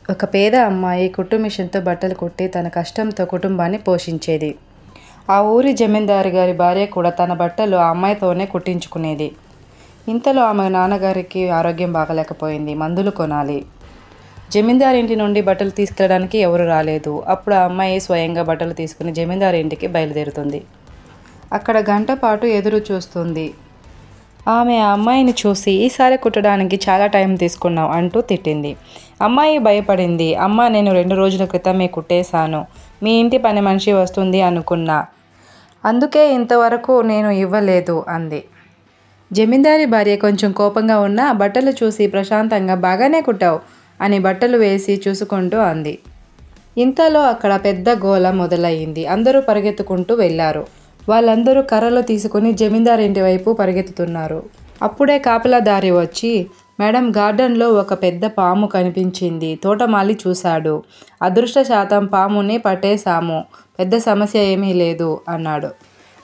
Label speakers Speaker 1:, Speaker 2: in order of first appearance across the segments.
Speaker 1: ఒక పేద అమ్మాయి కుట్టు మిషన్తో బట్టలు కుట్టి తన కష్టంతో కుటుంబాన్ని పోషించేది. ఆ ఊరి జమీందారు గారి భార్య కూడా తన బట్టలు ఆ అమ్మాయితోనే కుట్టించుకునేది. ఇంతలో ఆమె నాన్నగారికి ఆరోగ్యం బాగలేకపోయింది. మందులు కొనాలి. జమీందారు ఇంటి నుండి బట్టలు తీసుకెళ్ళడానికి ఎవరు రాలేదు. అప్పుడు ఆ అమ్మాయి స్వయంగా బట్టలు తీసుకుని జమీందారు ఇంటికి బయలుదేరుతుంది. అక్కడ గంట పాటు ఎదురు చూస్తుంది. ఆమె ఆ అమ్మాయిని చూసి, ఈసారి కుట్టడానికి చాలా టైం తీసుకున్నావు అంటూ తిట్టింది. అమ్మాయి భయపడింది. అమ్మ, నేను 2 రోజుల క్రితమే కుట్టేశాను. మీ ఇంటి పని మనిషి వస్తుంది అనుకున్నా. అందుకే ఇంతవరకు నేను ఇవ్వలేదు అంది. జమీందారి భార్య కొంచెం కోపంగా ఉన్నా బట్టలు చూసి ప్రశాంతంగా బాగానే కుట్టావు అని బట్టలు వేసి చూసుకుంటూ అంది. ఇంతలో అక్కడ పెద్ద గోల మొదలయ్యింది. అందరూ పరిగెత్తుకుంటూ వెళ్ళారు. వాళ్ళందరూ కర్రలు తీసుకుని జమీందారు ఇంటి వైపు పరిగెత్తుతున్నారు. అప్పుడే కాపలాదారి వచ్చి, మేడం, గార్డెన్లో ఒక పెద్ద పాము కనిపించింది. తోటమాలి చూశాడు. అదృష్టశాతం పాముని పట్టేశాము. పెద్ద సమస్య ఏమీ లేదు అన్నాడు.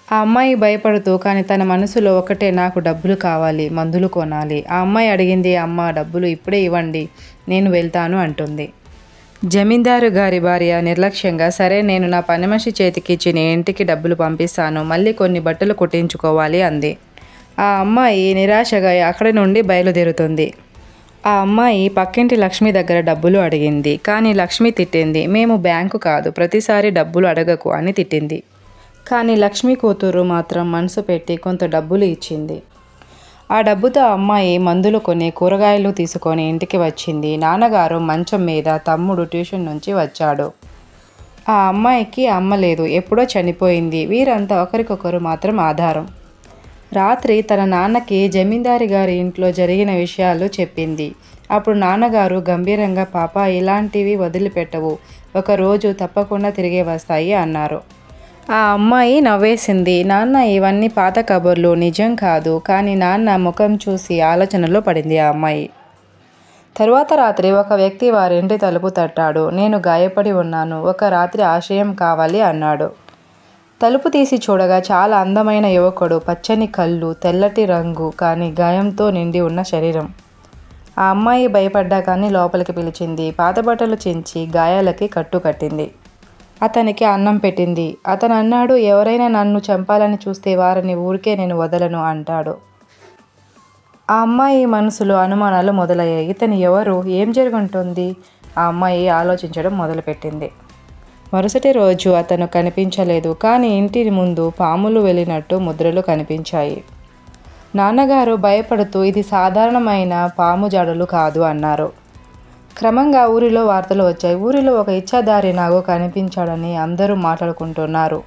Speaker 1: ఆ అమ్మాయి భయపడుతూ, కానీ తన మనసులో ఒకటే, నాకు డబ్బులు కావాలి, మందులు కొనాలి. ఆ అమ్మాయి అడిగింది, అమ్మ, డబ్బులు ఇప్పుడే ఇవ్వండి, నేను వెళ్తాను అంటుంది. జమీందారు గారి భార్య నిర్లక్ష్యంగా, సరే, నేను నా పనిమనిషి చేతికి ఇచ్చి నీ ఇంటికి డబ్బులు పంపిస్తాను, మళ్ళీ కొన్ని బట్టలు కుట్టించుకోవాలి అంది. ఆ అమ్మాయి నిరాశగా అక్కడి నుండి బయలుదేరుతుంది. ఆ అమ్మాయి పక్కింటి లక్ష్మి దగ్గర డబ్బులు అడిగింది. కానీ లక్ష్మి తిట్టింది. మేము బ్యాంకు కాదు, ప్రతిసారి డబ్బులు అడగకు అని తిట్టింది. కానీ లక్ష్మి కూతురు మాత్రం మనసు పెట్టి కొంత డబ్బులు ఇచ్చింది. ఆ డబ్బుతో అమ్మాయి మందులు కొని కూరగాయలు తీసుకొని ఇంటికి వచ్చింది. నాన్నగారు మంచం మీద, తమ్ముడు ట్యూషన్ నుంచి వచ్చాడు. ఆ అమ్మాయికి అమ్మ లేదు, ఎప్పుడో చనిపోయింది. వీరంతా ఒకరికొకరు మాత్రం ఆధారం. రాత్రి తన నాన్నకి జమీందారి గారి ఇంట్లో జరిగిన విషయాలు చెప్పింది. అప్పుడు నాన్నగారు గంభీరంగా, పాప, ఇలాంటివి వదిలిపెట్టవు, ఒకరోజు తప్పకుండా తిరిగి వస్తాయి అన్నారు. ఆ అమ్మాయి నవ్వేసింది. నాన్న, ఇవన్నీ పాత కబుర్లు, నిజం కాదు. కానీ నాన్న ముఖం చూసి ఆలోచనలో పడింది ఆ అమ్మాయి. తరువాత రాత్రి ఒక వ్యక్తి వారింటి తలుపు తట్టాడు. నేను గాయపడి ఉన్నాను, ఒక రాత్రి ఆశ్రయం కావాలి అన్నాడు. తలుపు తీసి చూడగా చాలా అందమైన యువకుడు, పచ్చని కళ్ళు, తెల్లటి రంగు, కానీ గాయంతో నిండి ఉన్న శరీరం. ఆ అమ్మాయి భయపడ్డా కానీ లోపలికి పిలిచింది. పాత బట్టలు చించి గాయాలకి కట్టు కట్టింది. అతనికి అన్నం పెట్టింది. అతను అన్నాడు, ఎవరైనా నన్ను చంపాలని చూస్తే వారిని ఊరికే నేను వదలను అంటాడు. ఆ అమ్మాయి మనసులో అనుమానాలు మొదలయ్యాయి. ఇతను ఎవరు, ఏం జరుగుంటుంది? ఆ అమ్మాయి ఆలోచించడం మొదలుపెట్టింది. మరుసటి రోజు అతను కనిపించలేదు. కానీ ఇంటి ముందు పాములు వెళ్ళినట్టు ముద్రలు కనిపించాయి. నాన్నగారు భయపడుతూ, ఇది సాధారణమైన పాము జాడలు కాదు అన్నారు. క్రమంగా ఊరిలో వార్తలు వచ్చాయి. ఊరిలో ఒక ఇచ్చాదారి నాగు కనిపించాడని అందరూ మాట్లాడుకుంటున్నారు.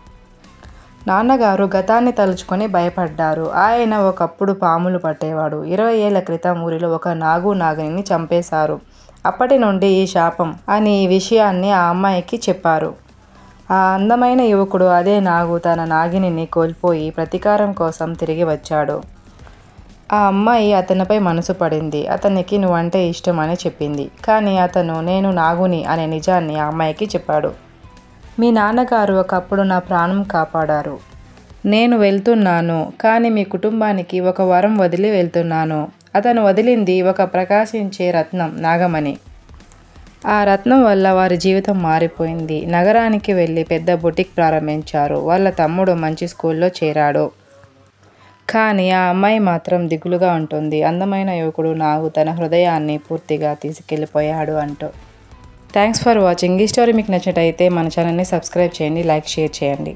Speaker 1: నాన్నగారు గతాన్ని తలుచుకొని భయపడ్డారు. ఆయన ఒకప్పుడు పాములు పట్టేవాడు. 20 ఏళ్ల క్రితం ఊరిలో ఒక నాగిని చంపేశారు. అప్పటి నుండి ఈ శాపం అని ఈ విషయాన్ని ఆ అమ్మాయికి చెప్పారు. ఆ అందమైన యువకుడు, అదే నాగు, తన నాగిని కోల్పోయి ప్రతీకారం కోసం తిరిగి వచ్చాడు. ఆ అమ్మాయి అతనిపై మనసు పడింది. అతనికి నువ్వంటే ఇష్టం అని చెప్పింది. కానీ అతను నేను నాగుని అనే నిజాన్ని ఆ అమ్మాయికి చెప్పాడు. మీ నాన్నగారు ఒకప్పుడు నా ప్రాణం కాపాడారు. నేను వెళ్తున్నాను, కానీ మీ కుటుంబానికి ఒక వరం వదిలి వెళ్తున్నాను. అతను వదిలింది ఒక ప్రకాశించే రత్నం, నాగమణి. ఆ రత్నం వల్ల వారి జీవితం మారిపోయింది. నగరానికి వెళ్ళి పెద్ద బుటిక్ ప్రారంభించారు. వాళ్ళ తమ్ముడు మంచి స్కూల్లో చేరాడు. కానీ ఆ అమ్మాయి మాత్రం దిగులుగా ఉంటుంది. అందమైన యువకుడు నాగు తన హృదయాన్ని పూర్తిగా తీసుకెళ్ళిపోయాడు అంటూ. Thanks for watching. ఈ స్టోరీ మీకు నచ్చినట్టయితే మన ఛానల్ని సబ్స్క్రైబ్ చేయండి, లైక్, షేర్ చేయండి.